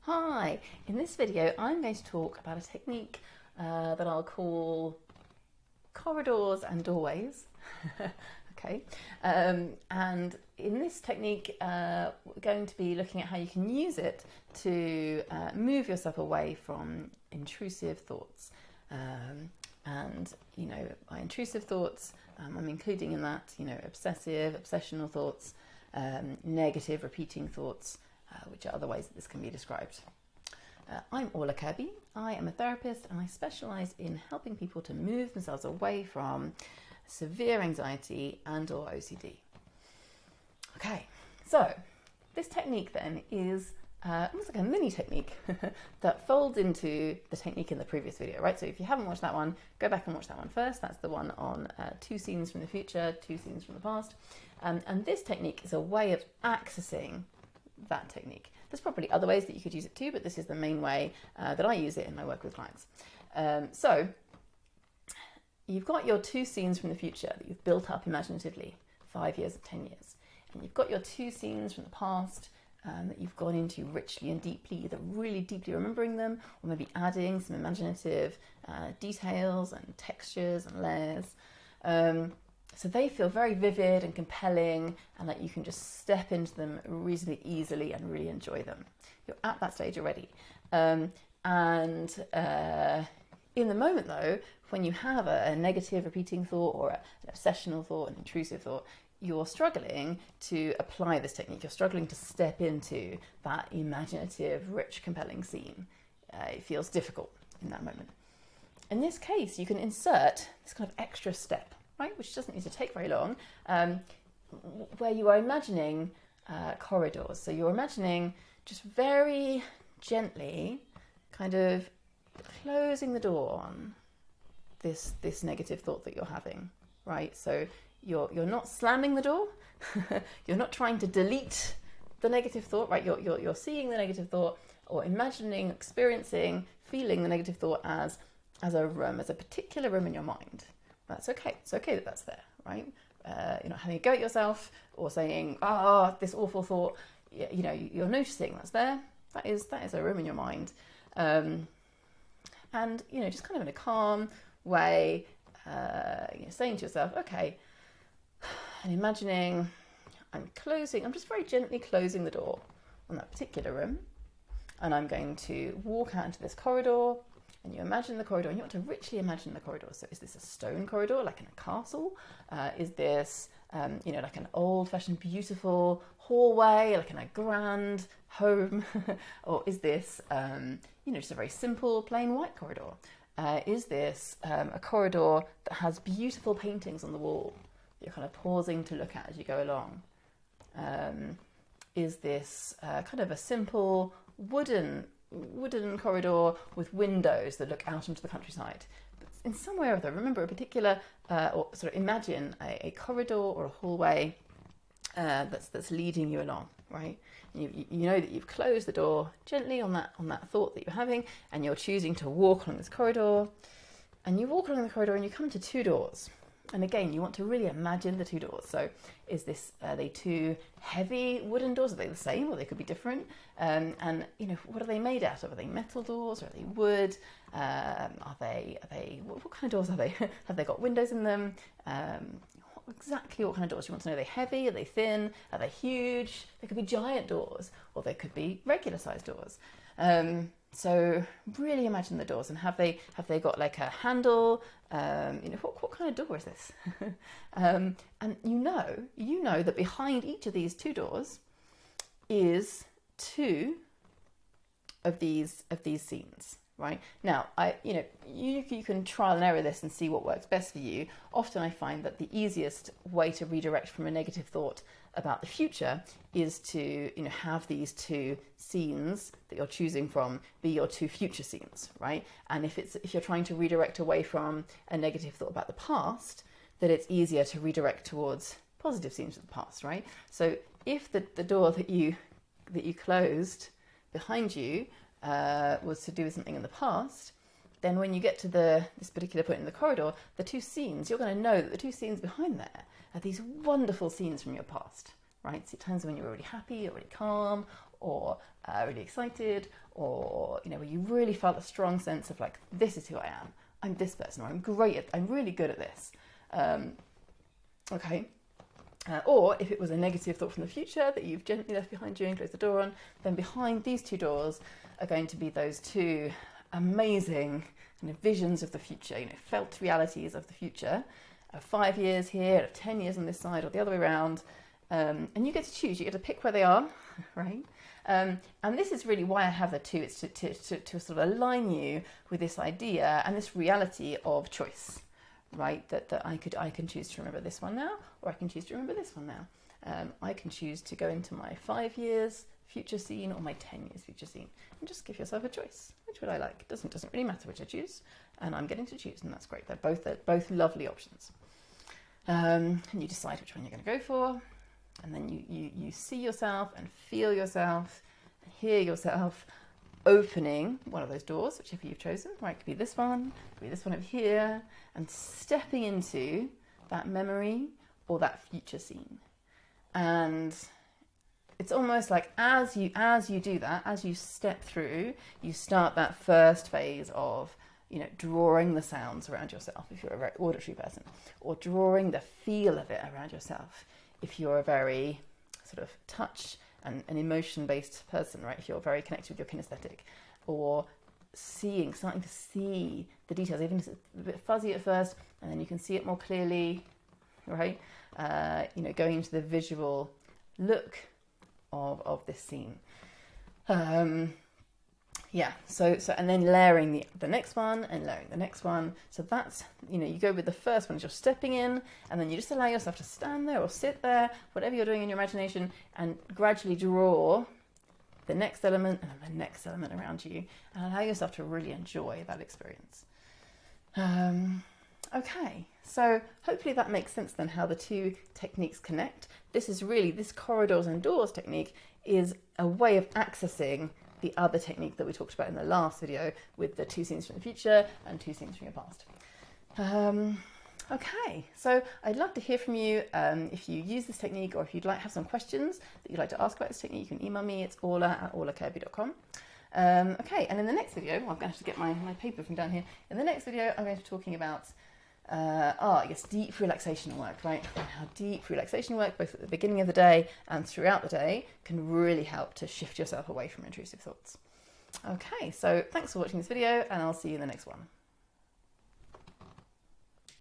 Hi, in this video I'm going to talk about a technique that I'll call corridors and doorways. Okay, and in this technique we're going to be looking at how you can use it to move yourself away from intrusive thoughts. And by intrusive thoughts, I'm including in that obsessive, obsessional thoughts, negative repeating thoughts, which are other ways that this can be described. I'm Orla Kirby. I am a therapist and I specialise in helping people to move themselves away from severe anxiety and or OCD. Okay, so this technique then is almost like a mini technique that folds into the technique in the previous video, right? So if you haven't watched that one, go back and watch that one first. That's the one on 2 scenes from the future, 2 scenes from the past. And this technique is a way of accessing that technique. There's probably other ways that you could use it too, but this is the main way that I use it in my work with clients. So you've got your 2 scenes from the future that you've built up imaginatively, 5 years and 10 years. And you've got your 2 scenes from the past that you've gone into richly and deeply, either really deeply remembering them or maybe adding some imaginative details and textures and layers. So they feel very vivid and compelling and that you can just step into them reasonably easily and really enjoy them. You're at that stage already. In the moment though, when you have a negative repeating thought or an obsessional thought, an intrusive thought, you're struggling to apply this technique. You're struggling to step into that imaginative, rich, compelling scene. It feels difficult in that moment. In this case, you can insert this kind of extra step, right, which doesn't need to take very long, where you are imagining corridors. So you're imagining just very gently kind of closing the door on this negative thought that you're having, right? So you're not slamming the door, you're not trying to delete the negative thought, right? You're seeing the negative thought or imagining, experiencing, feeling the negative thought as a room, as a particular room in your mind. That's okay. It's okay that that's there, right? You're not having a go at yourself or saying, this awful thought. You're noticing that's there. That is a room in your mind. And just kind of in a calm way, saying to yourself, okay, and imagining I'm just very gently closing the door on that particular room. And I'm going to walk out into this corridor. And you imagine the corridor, and you want to richly imagine the corridor. So is this a stone corridor, like in a castle? Is this, like an old-fashioned, beautiful hallway, like in a grand home? Or is this, just a very simple, plain white corridor? Is this a corridor that has beautiful paintings on the wall that you're kind of pausing to look at as you go along? Is this kind of a simple wooden corridor with windows that look out into the countryside? But in some way or other, remember a particular, or sort of imagine a corridor or a hallway that's leading you along, right? You know that you've closed the door gently on that thought that you're having, and you're choosing to walk along this corridor. And you walk along the corridor and you come to 2 doors. And again, you want to really imagine the 2 doors. So are they 2 heavy wooden doors? Are they the same or they could be different? And what are they made out of? Are they metal doors or are they wood? What kind of doors are they? Have they got windows in them? Exactly what kind of doors you want to know. Are they heavy? Are they thin? Are they huge? They could be giant doors or they could be regular sized doors. So really imagine the doors, and have they got like a handle? What kind of door is this? And you know that behind each of these 2 doors is 2 of these scenes, right? Now, you can trial and error this and see what works best for you. Often I find that the easiest way to redirect from a negative thought about the future is to have these 2 scenes that you're choosing from be your 2 future scenes, right? And if you're trying to redirect away from a negative thought about the past, that it's easier to redirect towards positive scenes of the past, right? So if the door that you closed behind you was to do with something in the past, then when you get to this particular point in the corridor, the 2 scenes, you're going to know that the 2 scenes behind there are these wonderful scenes from your past, right? So times when you're really happy or really calm or really excited, or, you know, where you really felt a strong sense of like, this is who I am. I'm this person, or I'm really good at this. Okay. Or if it was a negative thought from the future that you've gently left behind you and closed the door on, then behind these two doors are going to be those two amazing kind of visions of the future, you know, felt realities of the future, of 5 years here, of 10 years on this side, or the other way around. And you get to choose, you get to pick where they are, right? And this is really why I have the two, it's to sort of align you with this idea and this reality of choice, right? That I can choose to remember this one now, or I can choose to remember this one now. I can choose to go into my 5 years future scene or my 10 years future scene, and just give yourself a choice. Which would I like? It doesn't really matter which I choose, and I'm getting to choose, and that's great. They're both lovely options. And you decide which one you're going to go for, and then you see yourself and feel yourself and hear yourself opening one of those doors, whichever you've chosen, right? It could be this one, it could be this one over here, and stepping into that memory or that future scene. And it's almost like as you do that, as you step through, you start that first phase of, you know, drawing the sounds around yourself if you're a very auditory person, or drawing the feel of it around yourself if you're a very sort of touch and an emotion-based person, right? If you're very connected with your kinesthetic, or starting to see the details, even if it's a bit fuzzy at first, and then you can see it more clearly, right? You know, going into the visual look of this scene. Yeah, so and then layering the next one and layering the next one. So that's, you know, you go with the first one as you're stepping in, and then you just allow yourself to stand there or sit there, whatever you're doing in your imagination, and gradually draw the next element and then the next element around you, and allow yourself to really enjoy that experience. Okay, so hopefully that makes sense then, how the two techniques connect. This corridors and doors technique is a way of accessing the other technique that we talked about in the last video, with the 2 scenes from the future and 2 scenes from your past. Okay, so I'd love to hear from you if you use this technique, or if you'd like have some questions that you'd like to ask about this technique. You can email me. It's orla@orlakirby.com. Okay, and in the next video, I'm going to have to get my paper from down here. In the next video, I'm going to be talking about I guess deep relaxation work, right? And how deep relaxation work, both at the beginning of the day and throughout the day, can really help to shift yourself away from intrusive thoughts. Okay, so thanks for watching this video, and I'll see you in the next one.